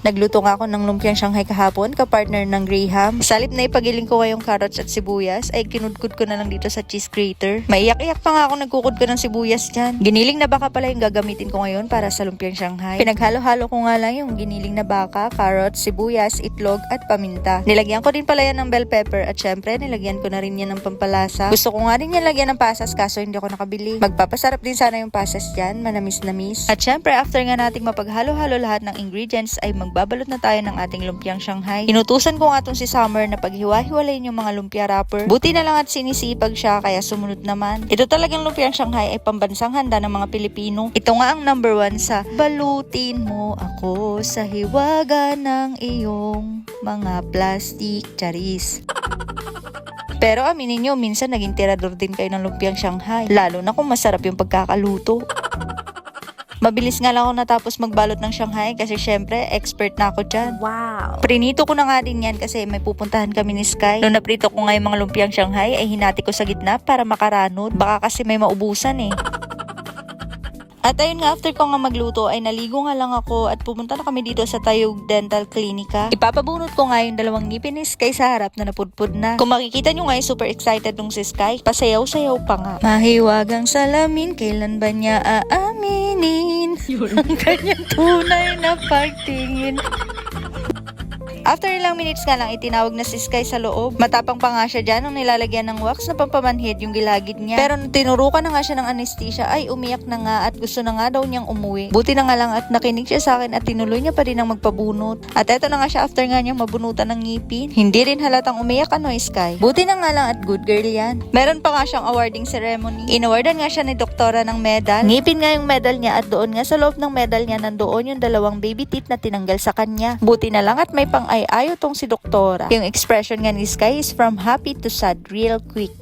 Nagluto nga ako ng lumpiang Shanghai kahapon, kapartner ng Graham. Salip na ipagiling ko ngayong carrots at sibuyas, ay kinudkod ko na lang dito sa cheese grater. Maiyak-iyak pa nga ako nagkukod ko ng sibuyas dyan. Giniling na baka pala yung gagamitin ko ngayon para sa lumpiang Shanghai. Pinaghalo-halo ko nga lang yung giniling na baka, carrots, sibuyas, itlog at paminta. Nilagyan ko din pala yan ng bell pepper at syempre nilagyan ko na rin yan ng pampalasa. Gusto ko nga rin yan lagyan ng pasas kaso hindi ako nakabili. Magpapasarap din sana yung pasas dyan, manamis-namis. At syempre after nga nating mapaghalo-halo lahat ng ingredients ay magbabalot na tayo ng ating lumpiang Shanghai. Inutusan ko nga tong si Summer na paghiwa-hiwalayin yung mga lumpia wrapper. Buti na lang at sinisipag siya kaya sumunod naman. Ito talagang lumpiang Shanghai ay pambansang handa ng mga Pilipino. Ito nga ang number 1 sa balutin mo ako sa hiwaga ng iyong mga plastic charis. Pero aminin nyo, minsan naging tirador din kayo ng lumpiang Shanghai. Lalo na kung masarap yung pagkakaluto. Mabilis nga lang ako natapos magbalot ng Shanghai kasi syempre, expert na ako dyan. Wow! Prinito ko na nga din yan kasi may pupuntahan kami ni Sky. Nung naprito ko nga yung mga lumpiang Shanghai ay hinati ko sa gitna para makaranod. Baka kasi may maubusan eh. At ayun nga, after ko nga magluto ay naligo nga lang ako at pumunta na kami dito sa Tayug Dental Clinica. Ipapabunot ko nga yung dalawang ngipin ni Sky sa harap na napudpud na. Kung makikita nyo nga ay super excited nung si Sky, pasayaw-sayaw pa nga. Mahiwagang salamin, kailan ba niya aaminin ang kanyang tunay na pagtingin? After ilang minutes nga lang itinawag na si Sky sa loob. Matapang pa nga siya dyan nung nilalagyan ng wax na pampamanhid yung gilagid niya. Pero nung tinurukan na nga siya ng anesthesia ay umiyak na nga at gusto na nga daw niyang umuwi. Buti na nga lang at nakinig siya sa akin at tinuloy niya pa rin ang magpabunot. At eto na nga siya after nga niyang mabunutan ng ngipin. Hindi rin halatang umiyak Sky. Buti na nga lang at good girl yan. Meron pa nga siyang awarding ceremony. Inawardan nga siya ni doktora ng medal. Ngipin nga yung medal niya at doon nga sa loob ng medal niya nandoon yung dalawang baby teeth na tinanggal sa kanya. Buti na lang at may pang ayaw tong si doktora. Yung expression nga ni Sky is from happy to sad real quick.